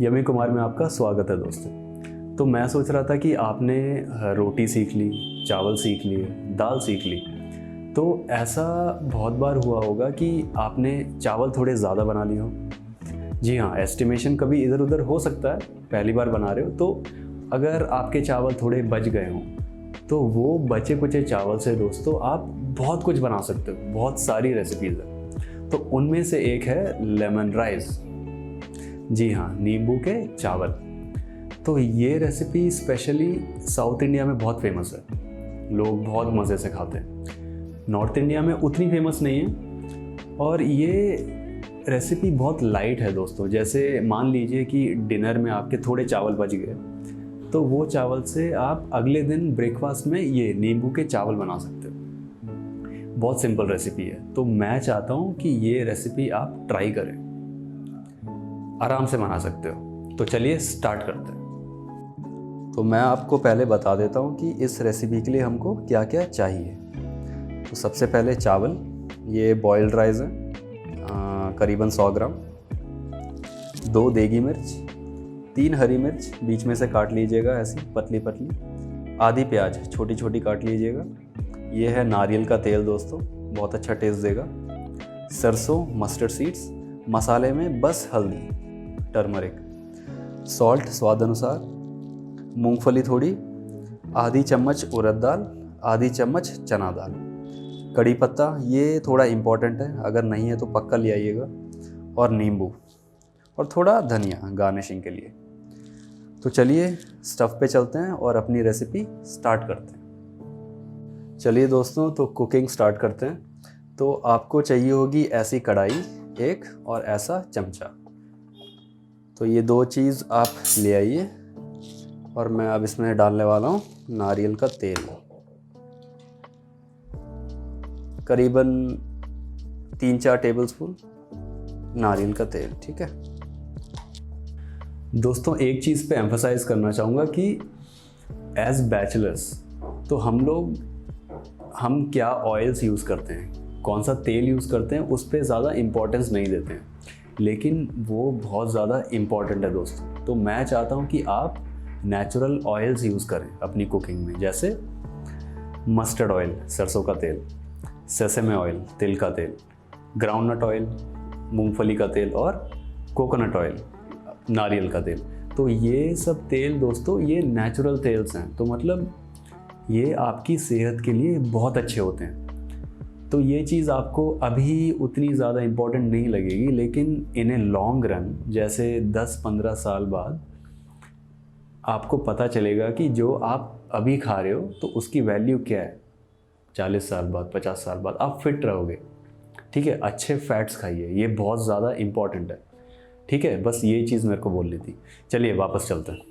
Yummy Kumar में आपका स्वागत है दोस्तों। तो मैं सोच रहा था कि आपने रोटी सीख ली, चावल सीख लिए, दाल सीख ली, तो ऐसा बहुत बार हुआ होगा कि आपने चावल थोड़े ज़्यादा बना लिए हो। जी हाँ, एस्टिमेशन कभी इधर उधर हो सकता है, पहली बार बना रहे हो तो अगर आपके चावल थोड़े बच गए हों तो वो बचे कुचे चावल से दोस्तों आप बहुत कुछ बना सकते हो, बहुत सारी रेसिपीज़ है। तो उनमें से एक है लेमन राइस। जी हाँ, नींबू के चावल। तो ये रेसिपी स्पेशली साउथ इंडिया में बहुत फेमस है, लोग बहुत मज़े से खाते हैं। नॉर्थ इंडिया में उतनी फेमस नहीं है। और ये रेसिपी बहुत लाइट है दोस्तों। जैसे मान लीजिए कि डिनर में आपके थोड़े चावल बच गए, तो वो चावल से आप अगले दिन ब्रेकफास्ट में ये नींबू के चावल बना सकते हो। बहुत सिंपल रेसिपी है। तो मैं चाहता हूँ कि ये रेसिपी आप ट्राई करें, आराम से बना सकते हो। तो चलिए स्टार्ट करते हैं। तो मैं आपको पहले बता देता हूँ कि इस रेसिपी के लिए हमको क्या क्या चाहिए। तो सबसे पहले चावल, ये बॉइल्ड राइस है, करीबन 100 ग्राम। 2 देगी मिर्च, 3 हरी मिर्च बीच में से काट लीजिएगा ऐसी पतली पतली। आधी प्याज छोटी छोटी काट लीजिएगा। ये है नारियल का तेल दोस्तों, बहुत अच्छा टेस्ट देगा। सरसों, मस्टर्ड सीड्स, मसाले में बस हल्दी, टर्मरिक, सॉल्ट स्वाद अनुसार, मूंगफली थोड़ी, आधी चम्मच उड़द दाल, आधी चम्मच चना दाल, कड़ी पत्ता ये थोड़ा इम्पॉर्टेंट है, अगर नहीं है तो पक्का ले आइएगा, और नींबू और थोड़ा धनिया गार्निशिंग के लिए। तो चलिए स्टफ़ पे चलते हैं और अपनी रेसिपी स्टार्ट करते हैं। चलिए दोस्तों, तो कुकिंग स्टार्ट करते हैं। तो आपको चाहिए होगी ऐसी कढ़ाई एक और ऐसा चमचा। तो ये 2 चीज़ आप ले आइए और मैं अब इसमें डालने वाला हूँ नारियल का तेल, करीबन 3-4 टेबलस्पून नारियल का तेल। ठीक है दोस्तों, एक चीज़ पे एम्फसाइज़ करना चाहूँगा कि एज बैचलर्स तो हम क्या ऑयल्स यूज़ करते हैं, कौन सा तेल यूज़ करते हैं, उस पर ज़्यादा इम्पोर्टेंस नहीं देते हैं, लेकिन वो बहुत ज़्यादा इम्पॉर्टेंट है दोस्तों। तो मैं चाहता हूँ कि आप नेचुरल ऑयल्स यूज़ करें अपनी कुकिंग में, जैसे मस्टर्ड ऑयल सरसों का तेल, सेसेमे ऑयल तिल का तेल, ग्राउंडनट ऑयल मूंगफली का तेल, और कोकोनट ऑयल नारियल का तेल। तो ये सब तेल दोस्तों ये नेचुरल तेल्स हैं, तो मतलब ये आपकी सेहत के लिए बहुत अच्छे होते हैं। तो ये चीज़ आपको अभी उतनी ज़्यादा इम्पोर्टेंट नहीं लगेगी, लेकिन इन ए लॉन्ग रन जैसे 10-15 साल बाद आपको पता चलेगा कि जो आप अभी खा रहे हो तो उसकी वैल्यू क्या है। 40 साल बाद, 50 साल बाद आप फिट रहोगे। ठीक है, अच्छे फैट्स खाइए, ये बहुत ज़्यादा इम्पॉर्टेंट है। ठीक है, बस ये चीज़ मेरे को बोलनी थी। चलिए वापस चलते हैं।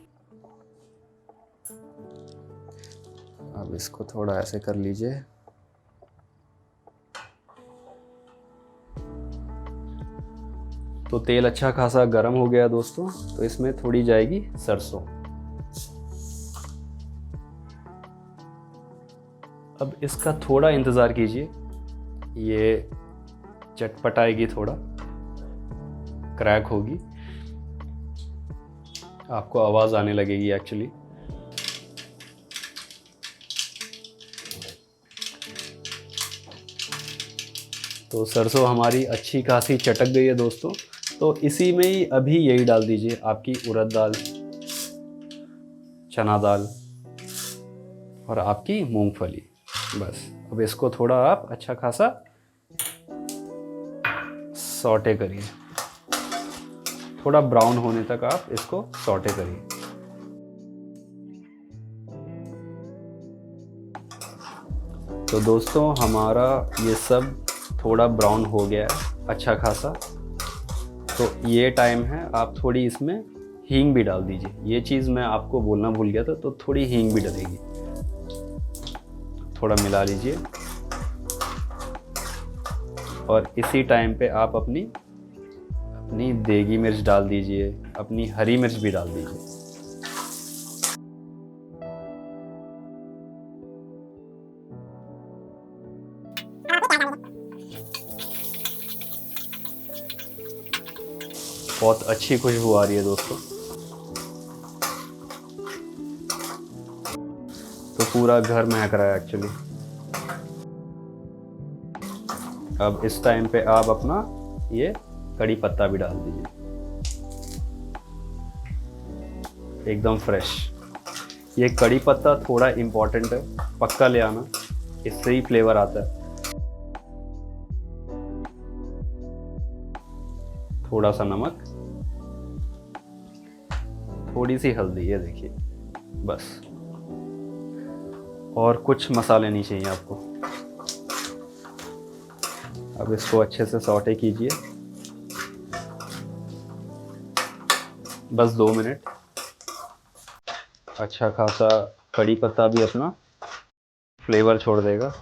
अब इसको थोड़ा ऐसे कर लीजिए। तो तेल अच्छा खासा गर्म हो गया दोस्तों, तो इसमें थोड़ी जाएगी सरसों। अब इसका थोड़ा इंतज़ार कीजिए, ये चटपटाएगी, थोड़ा क्रैक होगी, आपको आवाज़ आने लगेगी एक्चुअली। तो सरसों हमारी अच्छी खासी चटक गई है दोस्तों। तो इसी में ही अभी यही डाल दीजिए आपकी उड़द दाल, चना दाल और आपकी मूंगफली। बस अब इसको थोड़ा आप अच्छा खासा सॉटे करिए, थोड़ा ब्राउन होने तक आप इसको सॉटे करिए। तो दोस्तों हमारा ये सब थोड़ा ब्राउन हो गया है अच्छा खासा। तो ये टाइम है आप थोड़ी इसमें हींग भी डाल दीजिए। ये चीज़ मैं आपको बोलना भूल गया था, तो थोड़ी हींग भी डलेगी। थोड़ा मिला लीजिए और इसी टाइम पे आप अपनी देगी मिर्च डाल दीजिए, अपनी हरी मिर्च भी डाल दीजिए। बहुत अच्छी खुशबू आ रही है दोस्तों। पूरा घर महक रहा है एक्चुअली। अब इस टाइम पे आप अपना ये कड़ी पत्ता भी डाल दीजिए, एकदम फ्रेश। ये कड़ी पत्ता थोड़ा इम्पोर्टेंट है, पक्का ले आना, इससे ही फ्लेवर आता है। थोड़ा सा नमक, थोड़ी सी हल्दी, ये देखिए बस। और कुछ मसाले नहीं चाहिए आपको। अब इसको अच्छे से सौटे कीजिए, बस 2 मिनट। अच्छा खासा कड़ी पत्ता भी अपना फ्लेवर छोड़ देगा।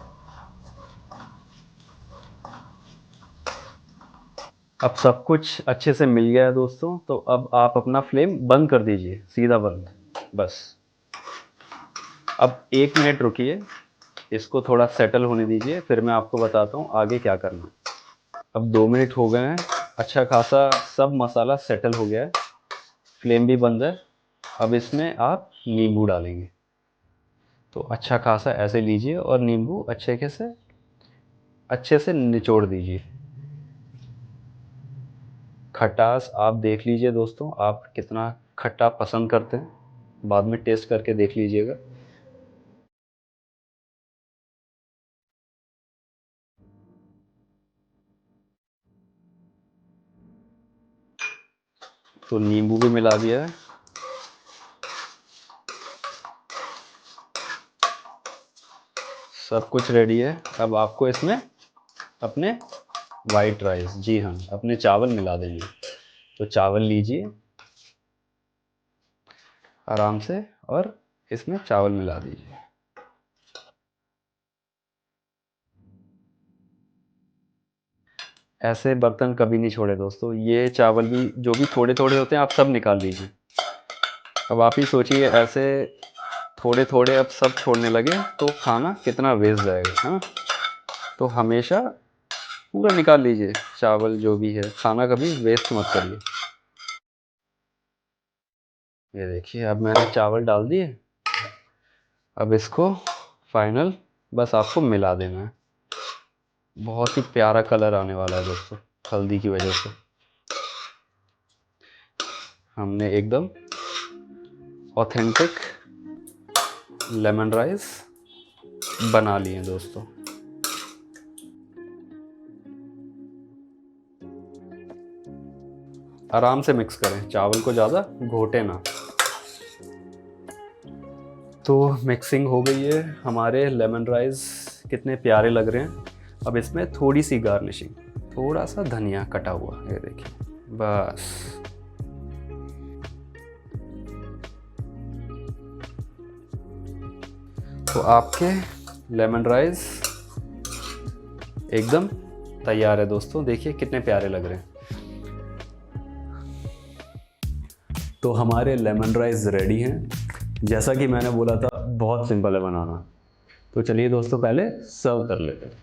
अब सब कुछ अच्छे से मिल गया है दोस्तों, तो अब आप अपना फ्लेम बंद कर दीजिए, सीधा बंद, बस। अब 1 मिनट रुकिए, इसको थोड़ा सेटल होने दीजिए, फिर मैं आपको बताता हूँ आगे क्या करना। अब 2 मिनट हो गए हैं, अच्छा खासा सब मसाला सेटल हो गया है, फ्लेम भी बंद है। अब इसमें आप नींबू डालेंगे, तो अच्छा खासा ऐसे लीजिए और नींबू अच्छे से निचोड़ दीजिए। खटास आप देख लीजिए दोस्तों, आप कितना खट्टा पसंद करते हैं, बाद में टेस्ट करके देख लीजिएगा। तो नींबू भी मिला दिया है। सब कुछ रेडी है। अब आपको इसमें अपने वाइट राइस, जी हाँ, अपने चावल मिला देंगे। तो चावल लीजिए आराम से और इसमें चावल मिला दीजिए। ऐसे बर्तन कभी नहीं छोड़े दोस्तों, ये चावल भी जो भी थोड़े थोड़े होते हैं आप सब निकाल लीजिए। अब आप ही सोचिए, ऐसे थोड़े थोड़े अब सब छोड़ने लगे तो खाना कितना वेस्ट जाएगा, है ना। तो हमेशा पूरा निकाल लीजिए चावल, जो भी है, खाना कभी वेस्ट मत करिए। ये देखिए अब मैंने चावल डाल दिए। अब इसको फाइनल बस आपको मिला देना है। बहुत ही प्यारा कलर आने वाला है दोस्तों, हल्दी की वजह से। हमने एकदम ऑथेंटिक लेमन राइस बना लिए दोस्तों। आराम से मिक्स करें, चावल को ज़्यादा घोटे ना। तो मिक्सिंग हो गई है, हमारे लेमन राइस कितने प्यारे लग रहे हैं। अब इसमें थोड़ी सी गार्निशिंग, थोड़ा सा धनिया कटा हुआ, ये देखिए बस। तो आपके लेमन राइस एकदम तैयार है दोस्तों, देखिए कितने प्यारे लग रहे हैं। तो हमारे लेमन राइस रेडी हैं। जैसा कि मैंने बोला था, बहुत सिंपल है बनाना। तो चलिए दोस्तों पहले सर्व कर लेते हैं।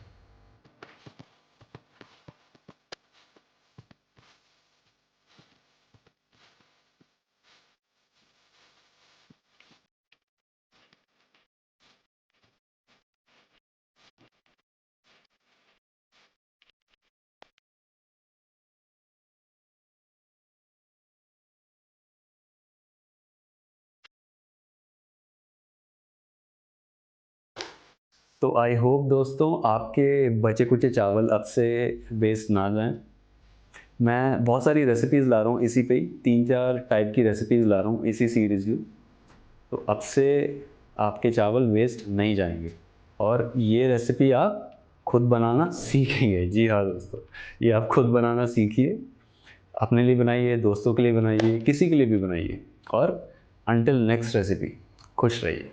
तो आई होप दोस्तों आपके बचे कुचे चावल अब से वेस्ट ना जाएं। मैं बहुत सारी रेसिपीज़ ला रहा हूँ इसी पे ही, 3-4 टाइप की रेसिपीज़ ला रहा हूँ इसी सीरीज़ में। तो अब से आपके चावल वेस्ट नहीं जाएंगे और ये रेसिपी आप खुद बनाना सीखेंगे। जी हाँ दोस्तों, ये आप खुद बनाना सीखिए, अपने लिए बनाइए, दोस्तों के लिए बनाइए, किसी के लिए भी बनाइए। और अंटिल नेक्स्ट रेसिपी, खुश रहिए।